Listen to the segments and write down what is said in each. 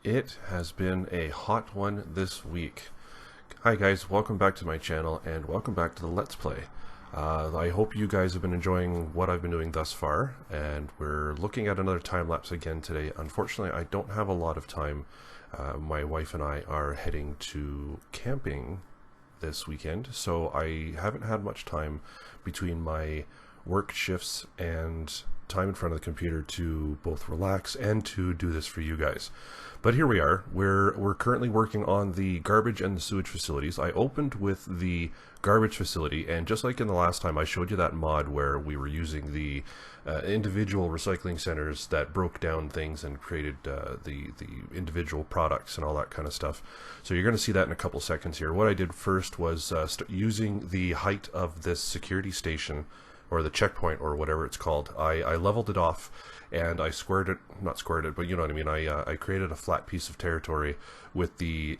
It has been a hot one this week. Hi guys, welcome back to my channel and welcome back to the Let's Play. I hope you guys have been enjoying what I've been doing thus far, and we're looking at another time lapse again today. Unfortunately, I don't have a lot of time. My wife and I are heading to camping this weekend, so I haven't had much time between my work shifts and time in front of the computer to both relax and to do this for you guys. But here we are. We're currently working on the garbage and the sewage facilities. I opened with the garbage facility, and just like in the last time, I showed you that mod where we were using the individual recycling centers that broke down things and created the individual products and all that kind of stuff. So you're going to see that in a couple seconds here. What I did first was using the height of this security station, or the checkpoint, or whatever it's called. I leveled it off and I squared it, not squared it, but you know what I mean. I created a flat piece of territory with the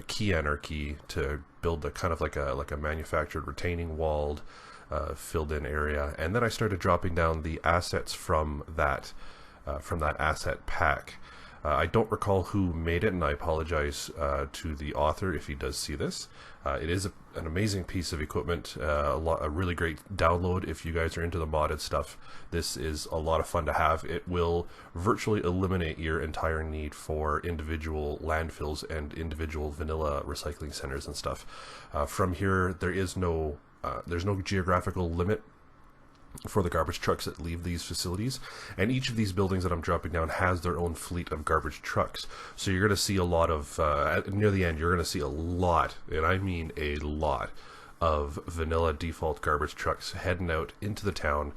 key anarchy to build a kind of like a manufactured retaining walled filled in area, and then I started dropping down the assets from that asset pack. I don't recall who made it, and I apologize to the author if he does see this. It is an amazing piece of equipment, a really great download if you guys are into the modded stuff. This is a lot of fun to have. It will virtually eliminate your entire need for individual landfills and individual vanilla recycling centers and stuff. From here, there's no geographical limit for the garbage trucks that leave these facilities, and each of these buildings that I'm dropping down has their own fleet of garbage trucks. So you're going to see a lot of near the end, you're going to see a lot, and I mean a lot, of vanilla default garbage trucks heading out into the town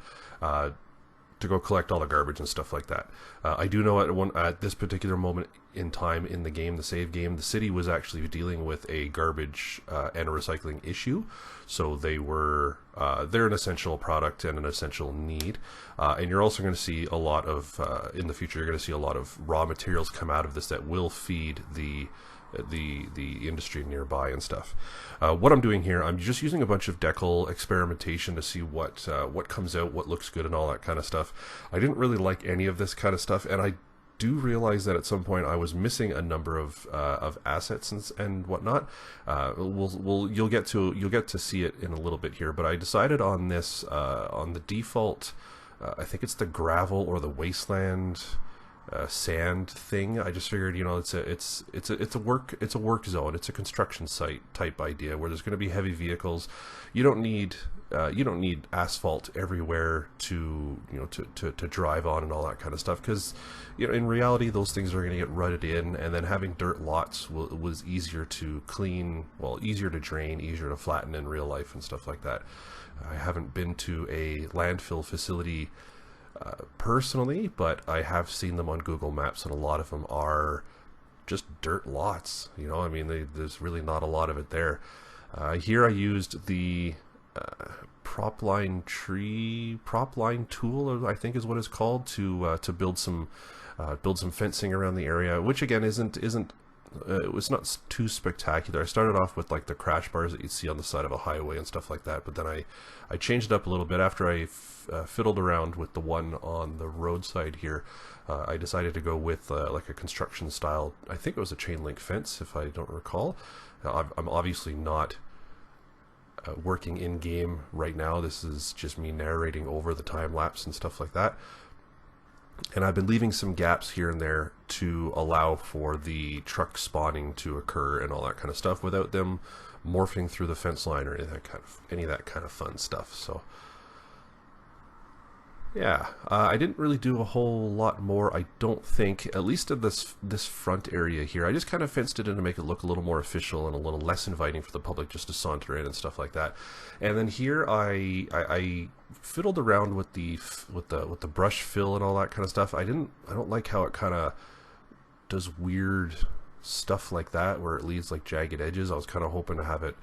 to go collect all the garbage and stuff like that. I do know at this particular moment in time in the game, the save game, the city was actually dealing with a garbage and a recycling issue. So they're an essential product and an essential need. And you're also going to see a lot of, in the future, you're going to see a lot of raw materials come out of this that will feed the industry nearby and stuff. What I'm doing here, I'm just using a bunch of decal experimentation to see what comes out, what looks good, and all that kind of stuff. I didn't really like any of this kind of stuff, and I do realize that at some point I was missing a number of assets and whatnot. You'll get to see it in a little bit here, but I decided on this on the default. I think it's the gravel or the wasteland sand thing. I just figured, you know, it's a work zone. It's a construction site type idea where there's going to be heavy vehicles. You don't need asphalt everywhere to drive on and all that kind of stuff, because in reality those things are going to get rutted in, and then having dirt lots was easier to clean, easier to drain, easier to flatten in real life and stuff like that. I haven't been to a landfill facility personally, but I have seen them on Google Maps, and a lot of them are just dirt lots. I mean, there's really not a lot of it there. Here I used the propline tool, I think is what it's called, to build some fencing around the area, which again isn't it was not too spectacular. I started off with like the crash bars that you'd see on the side of a highway and stuff like that, but then I changed it up a little bit after I fiddled around with the one on the roadside here. I decided to go with like a construction style, I think it was a chain link fence if I don't recall. I'm obviously not working in game right now. This is just me narrating over the time lapse and stuff like that. And I've been leaving some gaps here and there to allow for the truck spawning to occur and all that kind of stuff without them morphing through the fence line or any of that kind of fun stuff. So yeah, I didn't really do a whole lot more, I don't think, at least in this front area here. I just kind of fenced it in to make it look a little more official and a little less inviting for the public just to saunter in and stuff like that. And then here I fiddled around with the brush fill and all that kind of stuff. I don't like how it kind of does weird stuff like that where it leaves like jagged edges. I was kind of hoping to have it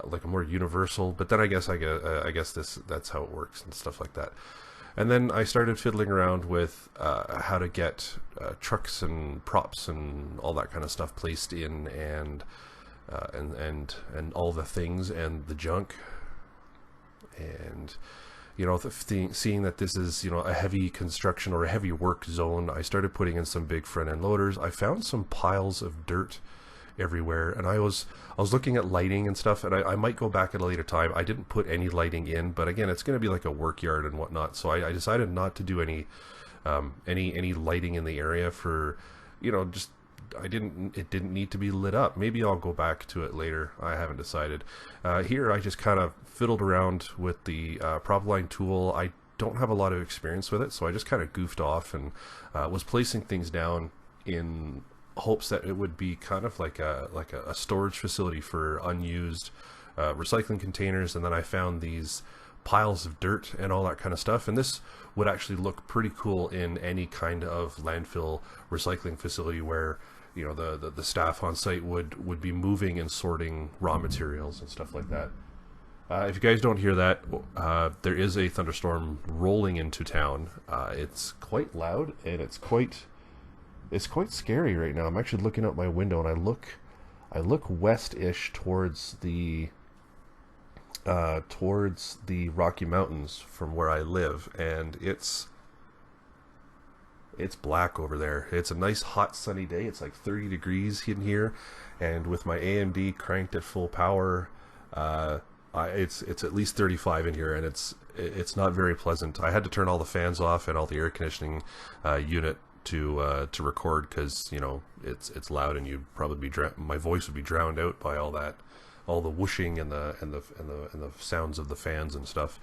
like a more universal, but then I guess that's how it works and stuff like that. And then I started fiddling around with how to get trucks and props and all that kind of stuff placed in, and all the things and the junk, and you know, seeing that this is, you know, a heavy construction or a heavy work zone, I started putting in some big front end loaders. I found some piles of dirt everywhere, and I was looking at lighting and stuff, and I might go back at a later time. I didn't put any lighting in, but again, it's going to be like a work yard and whatnot, so I decided not to do any lighting in the area for, you know, just it didn't need to be lit up. Maybe I'll go back to it later. I haven't decided. Here I just kind of fiddled around with the prop line tool. I don't have a lot of experience with it, so I just kind of goofed off and was placing things down in hopes that it would be kind of like a storage facility for unused recycling containers. And then I found these piles of dirt and all that kind of stuff, and this would actually look pretty cool in any kind of landfill recycling facility where, you know, the staff on site would be moving and sorting raw materials and stuff like that. If you guys don't hear that, there is a thunderstorm rolling into town. It's quite loud, and it's quite scary right now. I'm actually looking out my window, and I look west-ish towards the Rocky Mountains from where I live, and it's black over there. It's a nice hot sunny day. It's like 30 degrees in here, and with my AMD cranked at full power, it's at least 35 in here, and it's not very pleasant. I had to turn all the fans off and all the air conditioning unit to record, because, you know, it's loud, and you'd probably be my voice would be drowned out by all the whooshing and the sounds of the fans and stuff.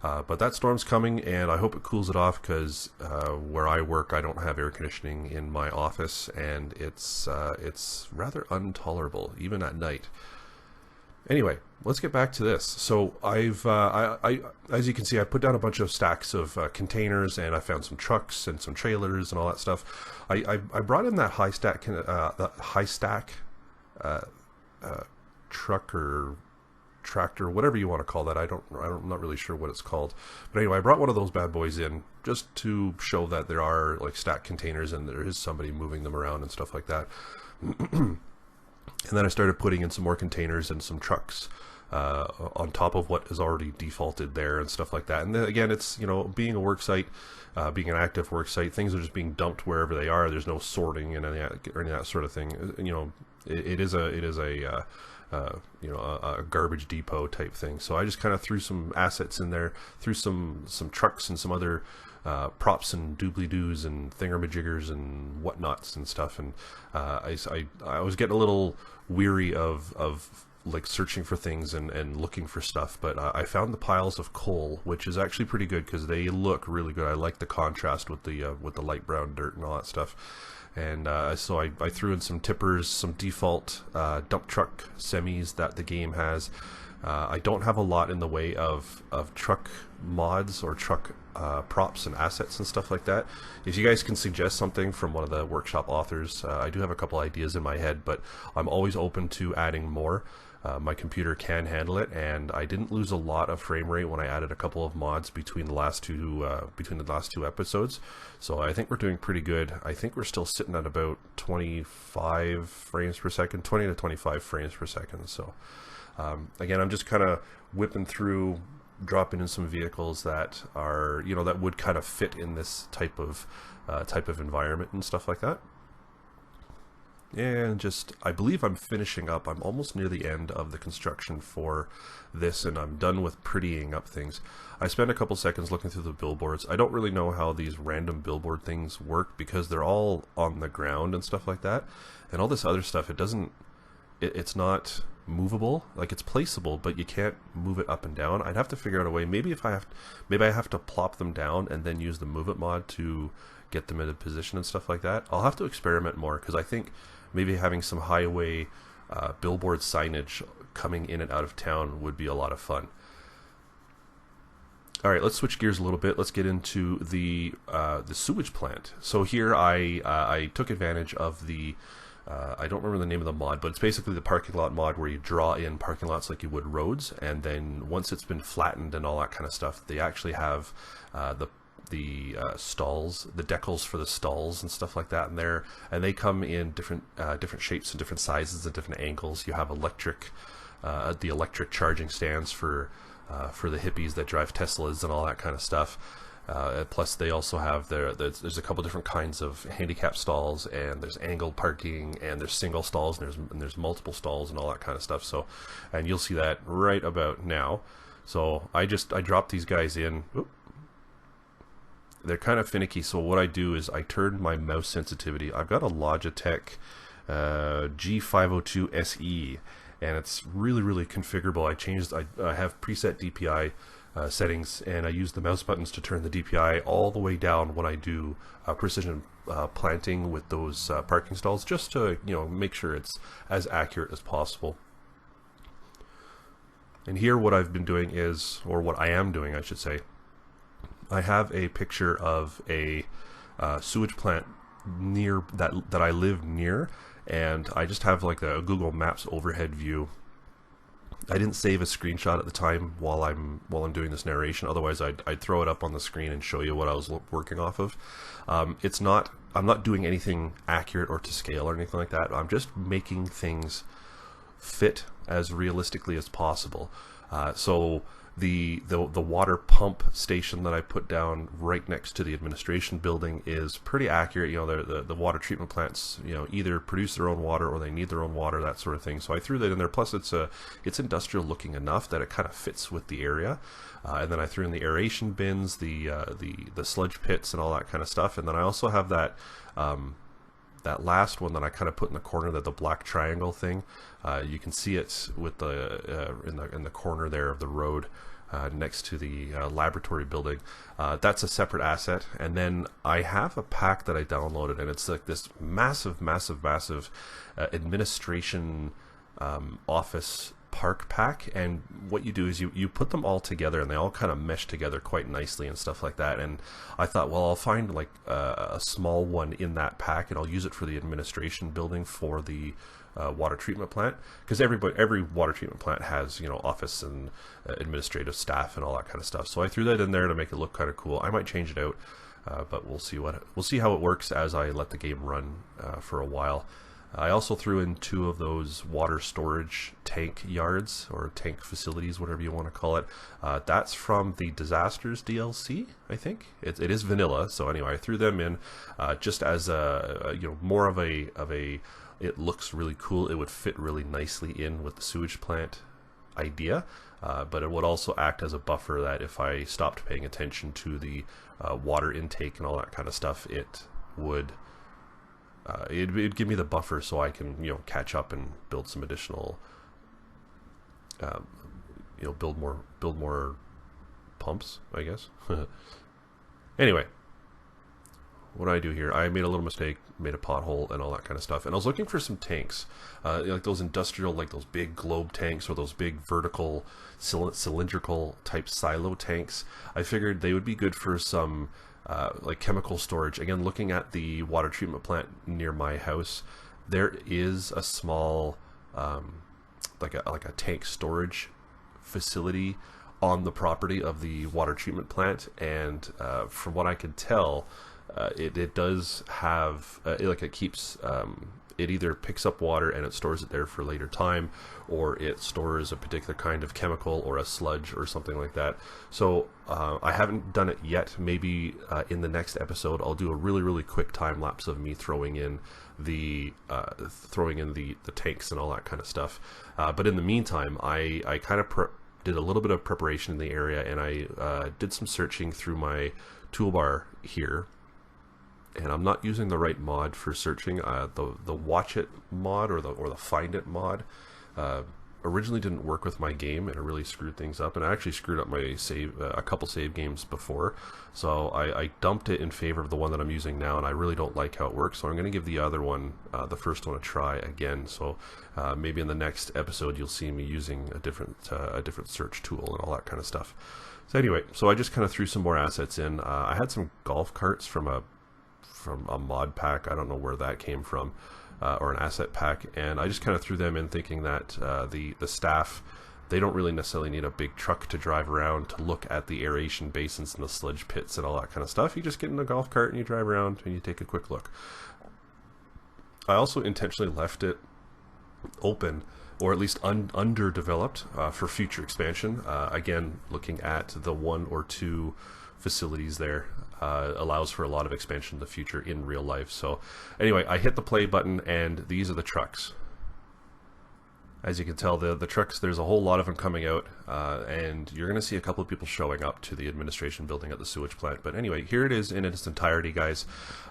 But that storm's coming, and I hope it cools it off, because where I work, I don't have air conditioning in my office, and it's rather intolerable even at night. Anyway, let's get back to this. So I've as you can see, I put down a bunch of stacks of containers, and I found some trucks and some trailers and all that stuff. I brought in that high stack truck or tractor, whatever you want to call that. I'm not really sure what it's called. But anyway, I brought one of those bad boys in just to show that there are like stacked containers and there is somebody moving them around and stuff like that. And then I started putting in some more containers and some trucks on top of what is already defaulted there and stuff like that. And then again, it's, you know, being a work site, being an active work site, things are just being dumped wherever they are. There's no sorting and any of that sort of thing. You know, it is a garbage depot type thing. So I just kind of threw some assets in there, threw some trucks and some other props and doobly-doos and thingamajiggers and whatnots and stuff. And I was getting a little weary of like searching for things and looking for stuff, but I found the piles of coal, which is actually pretty good because they look really good. I like the contrast with the light brown dirt and all that stuff. And so I threw in some tippers, some default dump truck semis that the game has. I don't have a lot in the way of truck mods or truck props and assets and stuff like that. If you guys can suggest something from one of the workshop authors, I do have a couple ideas in my head, but I'm always open to adding more. My computer can handle it, and I didn't lose a lot of frame rate when I added a couple of mods between the last two episodes. So I think we're doing pretty good. I think we're still sitting at about 25 frames per second, 20 to 25 frames per second. So again, I'm just kind of whipping through, dropping in some vehicles that are, you know, that would kind of fit in this type of environment and stuff like that. And just, I believe I'm finishing up. I'm almost near the end of the construction for this, and I'm done with prettying up things. I spent a couple seconds looking through the billboards. I don't really know how these random billboard things work because they're all on the ground and stuff like that. And all this other stuff, it's not movable. Like, it's placeable, but you can't move it up and down. I'd have to figure out a way. Maybe I have to plop them down and then use the move it mod to get them into position and stuff like that. I'll have to experiment more, because I think maybe having some highway billboard signage coming in and out of town would be a lot of fun. All right, let's switch gears a little bit. Let's get into the sewage plant. So here I took advantage of the I don't remember the name of the mod, but it's basically the parking lot mod where you draw in parking lots like you would roads, and then once it's been flattened and all that kind of stuff, they actually have the stalls, the decals for the stalls and stuff like that in there, and they come in different shapes and different sizes and different angles. You have the electric charging stands for for the hippies that drive Teslas and all that kind of stuff. Plus, they also have there's a couple different kinds of handicap stalls, and there's angled parking, and there's single stalls, and there's multiple stalls and all that kind of stuff. So, and you'll see that right about now. So I dropped these guys in. Oop. They're kind of finicky. So what I do is I turn my mouse sensitivity. I've got a Logitech G502 SE, and it's really configurable. I have preset DPI settings, and I use the mouse buttons to turn the DPI all the way down when I do precision planting with those parking stalls, just to make sure it's as accurate as possible. And here what I've been doing is, or what I am doing I should say, I have a picture of a sewage plant near that I live near, and I just have like a Google Maps overhead view. I didn't save a screenshot at the time while I'm doing this narration. Otherwise, I'd throw it up on the screen and show you what I was working off of. I'm not doing anything accurate or to scale or anything like that. I'm just making things fit as realistically as possible. So the water pump station that I put down right next to the administration building is pretty accurate. The water treatment plants either produce their own water or they need their own water, that sort of thing. So I threw that in there. Plus it's industrial looking enough that it kind of fits with the area. And then I threw in the aeration bins, the sludge pits and all that kind of stuff. And then I also have that last one that I kind of put in the corner, the black triangle thing. You can see it with in the corner there of the road next to the laboratory building. That's a separate asset. And then I have a pack that I downloaded, and it's like this massive administration office park pack. And what you do is you put them all together, and they all kind of mesh together quite nicely and stuff like that. And I thought, well, I'll find like a small one in that pack, and I'll use it for the administration building for the water treatment plant, because every water treatment plant has office and administrative staff and all that kind of stuff. So I threw that in there to make it look kind of cool. I might change it out, but we'll see how it works as I let the game run for a while. I also threw in 2 of those water storage tank yards, or tank facilities, whatever you want to call it. That's from the Disasters DLC, I think. It is vanilla, so anyway, I threw them in just as more of a it looks really cool. It would fit really nicely in with the sewage plant idea, but it would also act as a buffer that if I stopped paying attention to the water intake and all that kind of stuff, it would it'd give me the buffer so I can catch up and build some additional build more pumps, I guess. Anyway, what do I do here? I made a little mistake, made a pothole and all that kind of stuff, and I was looking for some tanks, like those industrial, like those big globe tanks or those big vertical cylindrical type silo tanks. I figured they would be good for some like chemical storage. Again, looking at the water treatment plant near my house, there is a small like a tank storage facility on the property of the water treatment plant, and from what I could tell, it does have it keeps it either picks up water and it stores it there for later time, or it stores a particular kind of chemical or a sludge or something like that. So I haven't done it yet. Maybe in the next episode I'll do a really quick time lapse of me throwing in the tanks and all that kind of stuff. But in the meantime, I kind of did a little bit of preparation in the area, and I did some searching through my toolbar here. And I'm not using the right mod for searching. The Watch It mod or the Find It mod originally didn't work with my game, and it really screwed things up. And I actually screwed up my save a couple save games before, so I dumped it in favor of the one that I'm using now. And I really don't like how it works, so I'm going to give the other one, the first one, a try again. So maybe in the next episode you'll see me using a different search tool and all that kind of stuff. So anyway, so I just kind of threw some more assets in. I had some golf carts from a mod pack. I don't know where that came from, or an asset pack, and I just kind of threw them in thinking that the staff, they don't really necessarily need a big truck to drive around to look at the aeration basins and the sludge pits and all that kind of stuff. You just get in a golf cart and you drive around and you take a quick look. I also intentionally left it open or at least underdeveloped for future expansion. Again, looking at the 1 or 2 facilities there allows for a lot of expansion in the future in real life. So anyway, I hit the play button, and these are the trucks. As you can tell, the trucks, there's a whole lot of them coming out, and you're going to see a couple of people showing up to the administration building at the sewage plant. But anyway, here it is in its entirety, guys.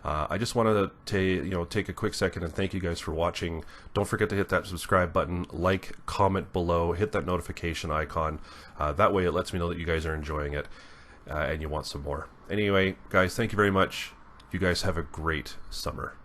I just wanted to take a quick second and thank you guys for watching. Don't forget to hit that subscribe button, like, comment below, hit that notification icon. That way it lets me know that you guys are enjoying it and you want some more. Anyway, guys, thank you very much. You guys have a great summer.